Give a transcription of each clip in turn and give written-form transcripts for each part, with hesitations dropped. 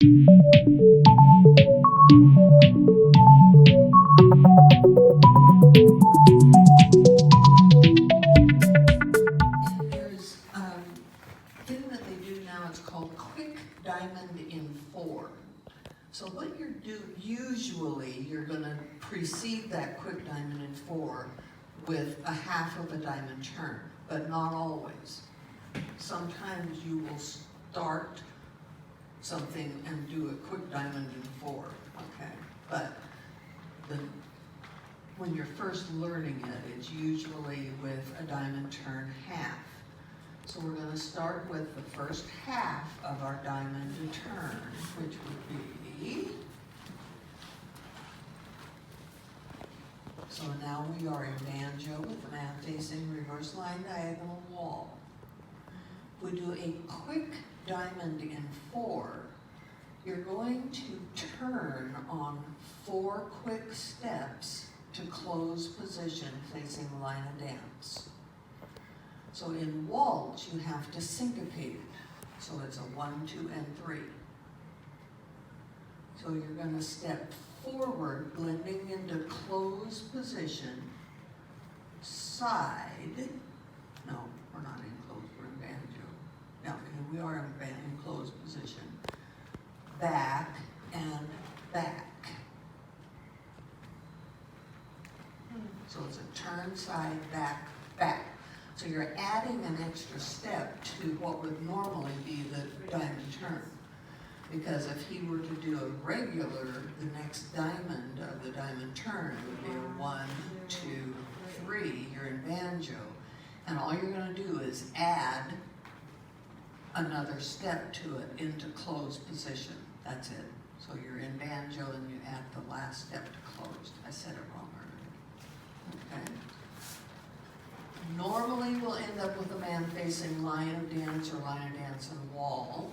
There's thing that they do now, it's called quick diamond in 4. So what usually you're gonna precede that quick diamond in 4 with a half of a diamond turn, but not always. Sometimes you will start something and do a quick diamond in 4, okay? But when you're first learning it, it's usually with a diamond turn half. So we're going to start with the first half of our diamond turn, which would be, so now we are in banjo with the man facing reverse line diagonal wall. We do a quick diamond in 4. You're going to turn on 4 quick steps to close position facing the line of dance. So in waltz, you have to syncopate it. So it's a 1, 2, and 3. So you're going to step forward, blending into closed position, side. No, we're not in closed, we're in banjo. No, we are in closed position. Back and back. So it's a turn, side, back, back. So you're adding an extra step to what would normally be the diamond turn. Because if he were to do a regular, the next diamond of the diamond turn would be a 1, 2, 3. You're in banjo. And all you're going to do is add another step to it into closed position. That's it. So you're in banjo and you add the last step to closed. I said it wrong earlier. Okay. Normally we'll end up with a man facing line of dance or line of dance and wall.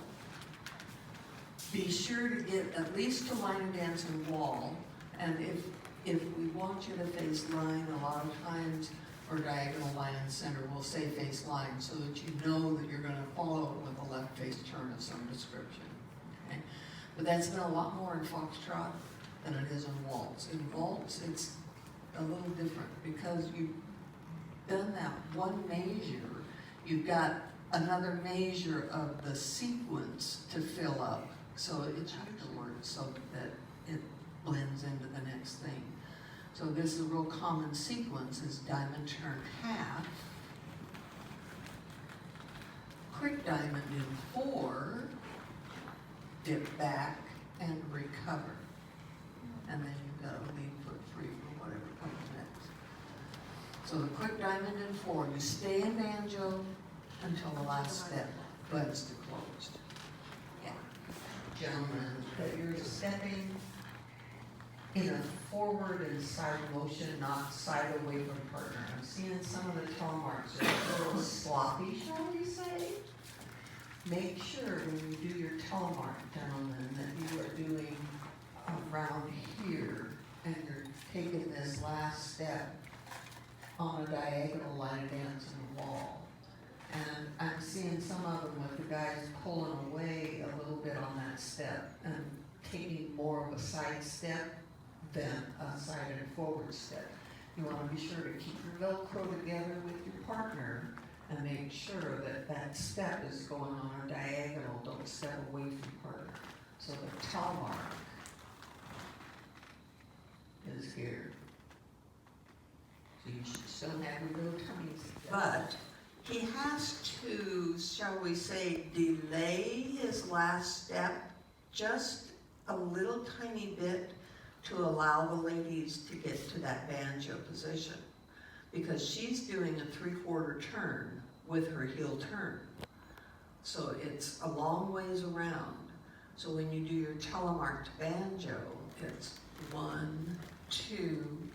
Be sure to get at least to line of dance and wall. And if we want you to face line, a lot of times, or diagonal line and center, we'll say face line so that you know that you're going to follow it with a left face turn of some description. Okay? But that's been a lot more in foxtrot than it is in waltz. In waltz, it's a little different because you've done that one measure, you've got another measure of the sequence to fill up. So it's afterwards so that it blends into the next thing. So this is a real common sequence is diamond turn half, quick diamond in 4, dip back and recover. And then you've got a lead foot free for whatever comes next. So the quick diamond in 4, you stay in banjo until the last step blends to closed. Yeah. Gentlemen, that you're stepping in a forward and side motion, not side away from partner. I'm seeing some of the toe marks are a little sloppy, shall we say? Make sure when you do your toe mark, gentlemen, that you are doing around here and you're taking this last step on a diagonal line of dance in the wall. And I'm seeing some of them with the guys pulling away a little bit on that step and taking more of a side step than a side and forward step. You want to be sure to keep your Velcro together with your partner and make sure that that step is going on a diagonal. Don't step away from your partner. So the toe mark is here. So you should still have your little tummies. But he has to, shall we say, delay his last step just a little tiny bit to allow the ladies to get to that banjo position. Because she's doing a 3/4 turn with her heel turn. So it's a long ways around. So when you do your telemarked banjo, it's 1, 2,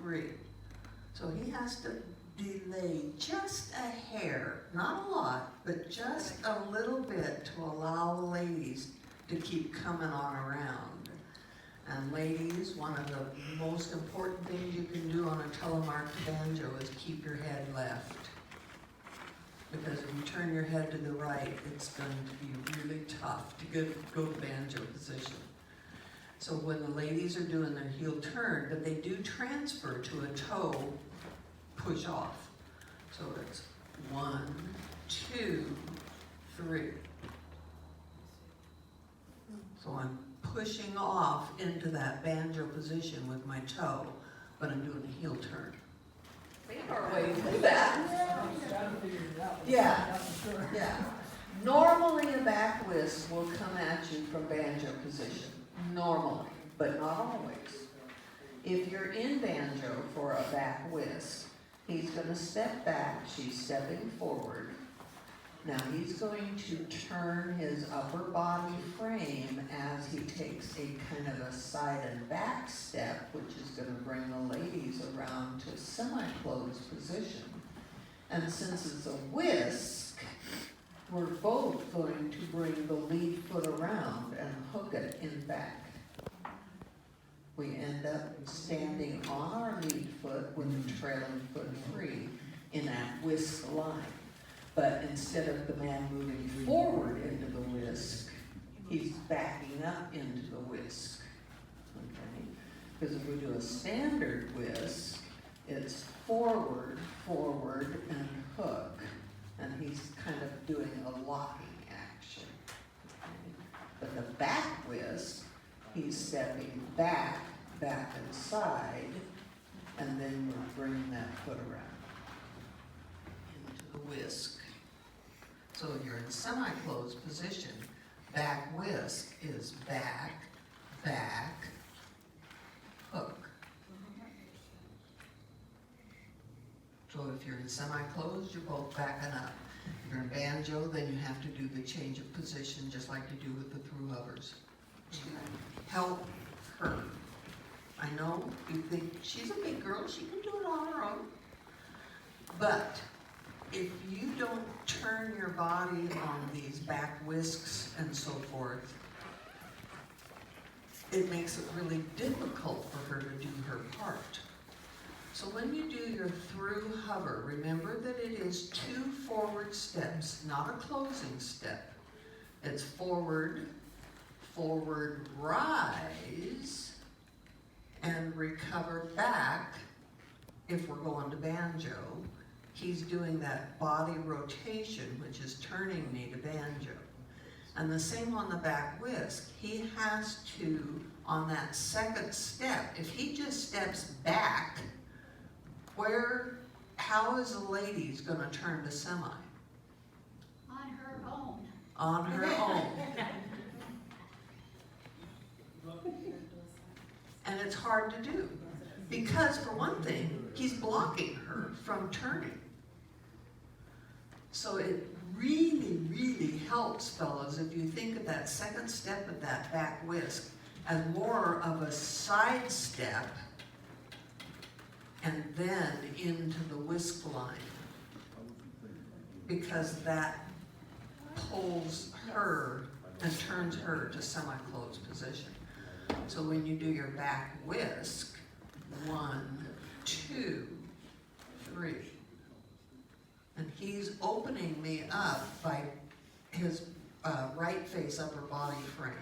3. So he has to delay just a hair, not a lot, but just a little bit to allow the ladies to keep coming on around. And ladies, one of the most important things you can do on a telemarked banjo is keep your head left. Because if you turn your head to the right, it's going to be really tough to go to banjo position. So when the ladies are doing their heel turn, but they do transfer to a toe push off. So it's 1, 2, 3. So I'm pushing off into that banjo position with my toe, but I'm doing a heel turn. We have our way to do that. Yeah, yeah. Normally a back whisk will come at you from banjo position. Normally, but not always. If you're in banjo for a back whisk, he's going to step back, she's stepping forward. Now he's going to turn his upper body frame as he takes a kind of a side and back step, which is going to bring the ladies around to a semi-closed position. And since it's a whisk, we're both going to bring the lead foot around and hook it in back. We end up standing on our lead foot with the trailing foot free in that whisk line. But instead of the man moving forward into the whisk, he's backing up into the whisk. Okay? Because if we do a standard whisk, it's forward, forward, and hook. And he's kind of doing a locking action. Okay? But the back whisk, he's stepping back, back and side, and then we're bringing that foot around into the whisk. So you're in semi-closed position. Back whisk is back, back, hook. So if you're in semi-closed, you're both backing up. If you're in banjo, then you have to do the change of position just like you do with the through hovers. Help her. I know you think she's a big girl, she can do it on her own. But if you don't turn your body on these back whisks and so forth, it makes it really difficult for her to do her part. So when you do your through hover, remember that it is 2 forward steps, not a closing step. It's forward, forward rise, and recover back if we're going to banjo. He's doing that body rotation, which is turning me to banjo. And the same on the back whisk. He has to, on that second step, if he just steps back, how is the lady's gonna turn to semi? On her own. On her own. And it's hard to do. Because for one thing, he's blocking her from turning. So it really, really helps, fellas, if you think of that second step of that back whisk as more of a side step and then into the whisk line. Because that pulls her and turns her to semi-closed position. So when you do your back whisk, 1, 2, 3. And he's opening me up by his right face upper body frame.